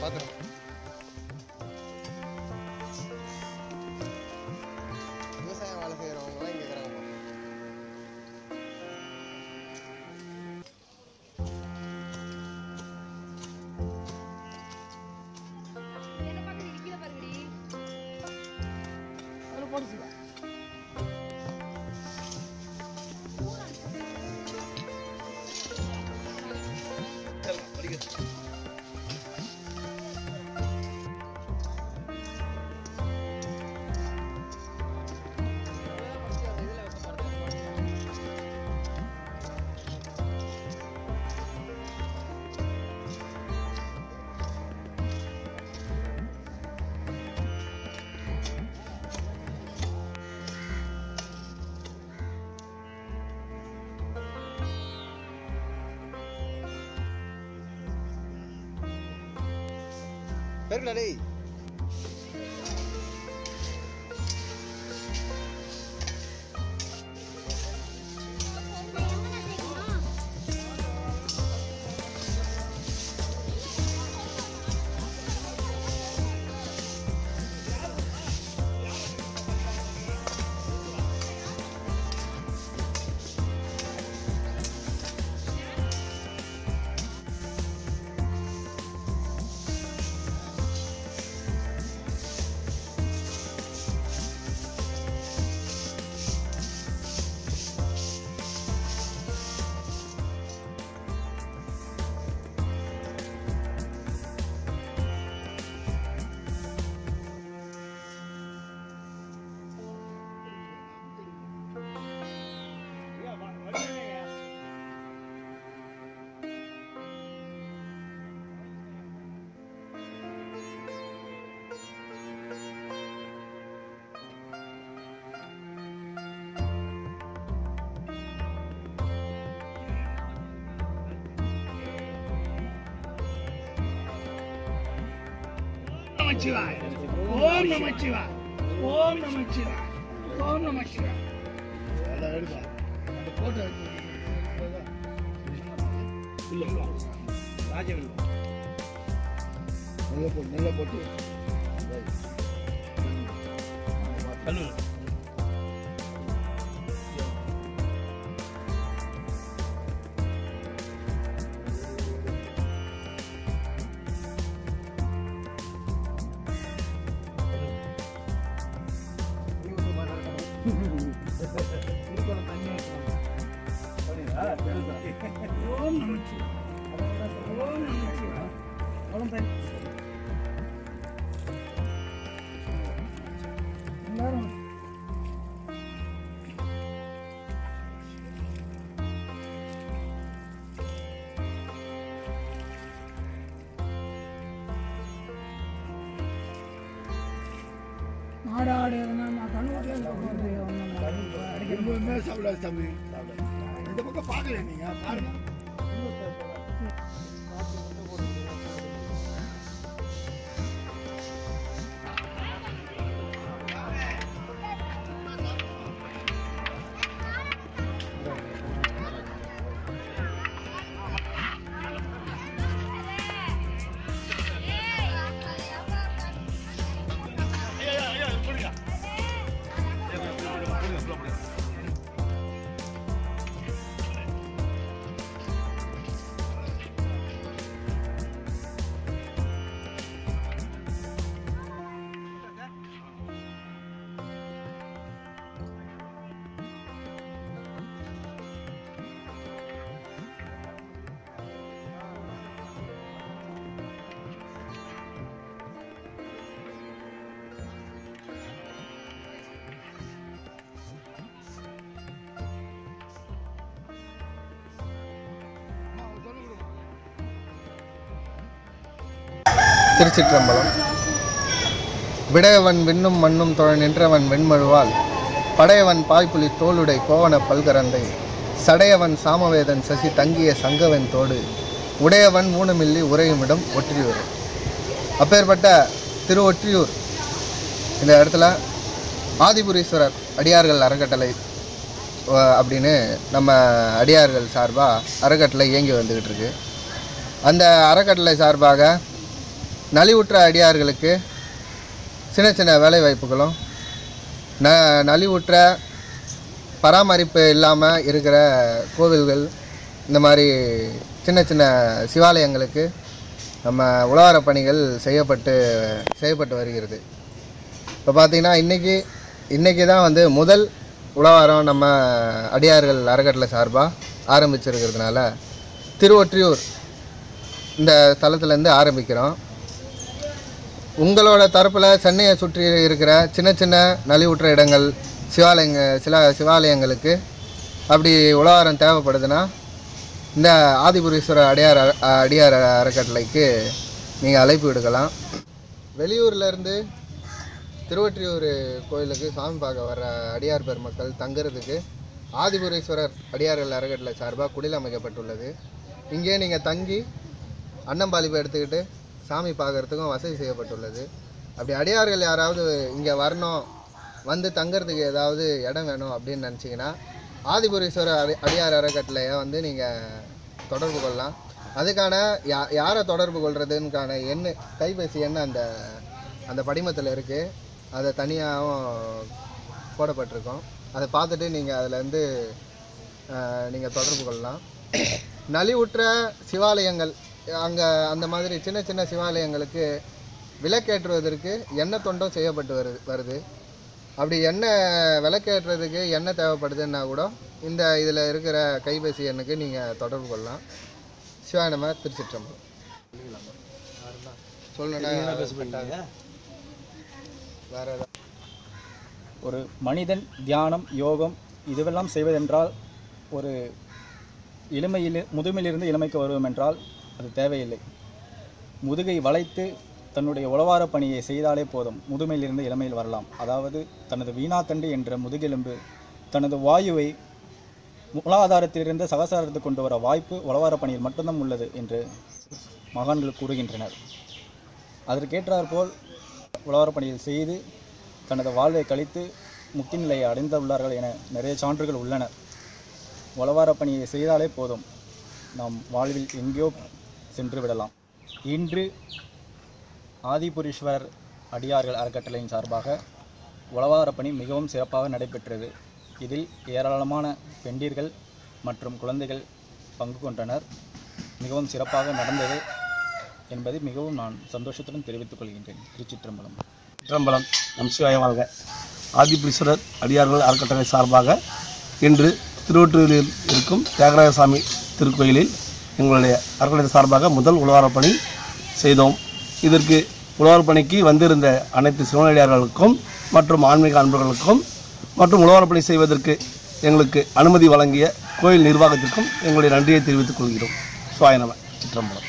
பார்த்துருங்க. விவசாயம் வேலை செய்கிறவங்களாம் இங்கே இருக்கிறாங்க. பேருக்குடா டேய். நமச்சிவாய. ஓம் நமச்சிவாய. ஓம் நமச்சிவாய. ஓம் நமச்சிவாய. எல்லாம் எடுப்பா. அந்த போட்டோ இல்லை ராஜவேல் நல்லா போட்டு கல்லூர் ஓம் நமச்சிவாய. ஓம் நமச்சிவாய. ஓம் தண்ணி எல்லாரும் மாடாடு நான் கண்ணுட்டில் எதுவுமே சாப்பிடாது சாமி. இந்த பக்கம் பார்க்கல நீங்க பாருங்க. திருச்சிற்றம்பலம். விடையவன் விண்ணும் மண்ணும் தொழ நின்றவன் வெண்மழுவால் படையவன் பாய்ப்புலி தோளுடை கோவன பல்கரந்தை சடையவன் சாமவேதன் சசி தங்கிய சங்கவன் தோடு உடையவன் ஊனமில்லி உறையுமிடம் ஒற்றியூர். அப்பேற்பட்ட திரு ஒற்றியூர் இந்த இடத்துல ஆதிபுரீஸ்வரர் அடியார்கள் அறக்கட்டளை அப்படின்னு நம்ம அடியார்கள் சார்பாக அறக்கட்டளை இயங்கி வந்துக்கிட்டு இருக்கு. அந்த அறக்கட்டளை சார்பாக நலிவுற்ற அடியார்களுக்கு சின்ன சின்ன வேலை வாய்ப்புகளும் நலிவுற்ற பராமரிப்பு இல்லாமல் இருக்கிற கோவில்கள் இந்த மாதிரி சின்ன சின்ன சிவாலயங்களுக்கு நம்ம உழவார பணிகள் செய்யப்பட்டு வருகிறது. இப்போ பார்த்திங்கன்னா இன்றைக்கி தான் வந்து முதல் உழவாரம் நம்ம அடியார்கள் அறக்கட்டளை சார்பாக ஆரம்பிச்சிருக்கிறதுனால திருவொற்றியூர் இந்த ஸ்தலத்துலேருந்து ஆரம்பிக்கிறோம். உங்களோட தரப்பில் சென்னையை சுற்றி இருக்கிற சின்ன சின்ன நலிவுற்ற இடங்கள் சிவாலயங்களுக்கு அப்படி உழவாரம் தேவைப்படுதுன்னா இந்த ஆதிபுரீஸ்வரர் அடியார் அறக்கட்டளைக்கு நீங்கள் அழைப்பு விடுக்கலாம். வெளியூர்லேருந்து திருவொற்றியூர் கோயிலுக்கு சாமி பார்க்க வர அடியார் பெருமக்கள் தங்குறதுக்கு ஆதிபுரீஸ்வரர் அடியார்கள் அறக்கட்டளை சார்பாக குடில் அமைக்கப்பட்டுள்ளது. இங்கே நீங்கள் தங்கி அன்னம்பாலிப்பை எடுத்துக்கிட்டு சாமி பார்க்குறதுக்கும் வசதி செய்யப்பட்டுள்ளது. அப்படி அடியார்கள் யாராவது இங்கே வரணும், வந்து தங்கிறதுக்கு ஏதாவது இடம் வேணும் அப்படின்னு நினச்சிங்கன்னா ஆதிபுரீஸ்வரர் அடியார் அறக்கட்டளையை வந்து நீங்கள் தொடர்பு கொள்ளலாம். அதுக்கான யாரை தொடர்பு கொள்றதுக்கான கைபேசி எண் அந்த படிமத்தில் இருக்குது. அதை தனியாகவும் போடப்பட்டிருக்கோம். அதை பார்த்துட்டு நீங்கள் அதிலேருந்து நீங்கள் தொடர்பு கொள்ளலாம். நலிவுற்ற சிவாலயங்கள் அங்கே அந்த மாதிரி சின்ன சின்ன சிவாலயங்களுக்கு விளக்கேற்றுவதற்கு எண்ணெய் தொண்டும் செய்யப்பட்டு வருது. அப்படி விளக்கேற்றுறதுக்கு எண்ணெய் தேவைப்படுதுன்னா கூட இந்த இதில் இருக்கிற கைபேசி எண்ணுக்கு நீங்கள் தொடர்பு கொள்ளலாம். சிவாய நம. திருச்சிற்றம்பலம். சொல்லணும்னா வேறு ஏதாவது ஒரு மனிதன் தியானம் யோகம் இதுவெல்லாம் செய்வதென்றால் ஒரு முதுமையிலிருந்து இளமைக்கு வருவோம் என்றால் அது தேவையில்லை. முதுகை வளைத்து தன்னுடைய உழவார பணியை செய்தாலே போதும், முதுமையிலிருந்து இளமையில் வரலாம். அதாவது தனது வீணாத்தண்டு என்ற முதுகெலும்பு தனது வாயுவை மூலாதாரத்திலிருந்து சகசாரத்துக்கு கொண்டு வர வாய்ப்பு உழவார பணியில் மட்டும்தான் உள்ளது என்று மகான்கள் கூறுகின்றனர். அதற்கேற்றாற்போல் உழவார பணியில் செய்து தனது வாழ்வை கழித்து முக்தி நிலையை அடைந்துள்ளார்கள் என நிறைய சான்றுகள் உள்ளன. உழவார பணியை செய்தாலே போதும், நாம் வாழ்வில் எங்கேயோ சென்று விடலாம். இன்று ஆதிபுரீஸ்வரர் அடியார்கள் அறக்கட்டளையின் சார்பாக உழவார பணி மிகவும் சிறப்பாக நடைபெற்றது. இதில் ஏராளமான பெண்டீர்கள் மற்றும் குழந்தைகள் பங்கு கொண்டனர். மிகவும் சிறப்பாக நடந்தது என்பதை மிகவும் நான் சந்தோஷத்துடன் தெரிவித்துக் கொள்கின்றேன். திருச்சிற்றம்பலம். சிற்றம்பலம். நம் சிவாய வாழ்க. ஆதிபுரீஸ்வரர் அடியார்கள் அறக்கட்டளை சார்பாக இன்று திருவொற்றியூரில் இருக்கும் தியாகராஜசாமி திருக்கோயிலில் எங்களுடைய அறக்கட்டளை சார்பாக முதல் உழவார பணி செய்தோம். இதற்கு உழவார பணிக்கு வந்திருந்த அனைத்து சிவனடியார்களுக்கும் மற்றும் ஆன்மீக அன்பர்களுக்கும் மற்றும் உழவார பணி செய்வதற்கு எங்களுக்கு அனுமதி வழங்கிய கோயில் நிர்வாகத்திற்கும் எங்களுடைய நன்றியை தெரிவித்துக் கொள்கிறோம். சிவாய நம. சிற்றம்பலம்.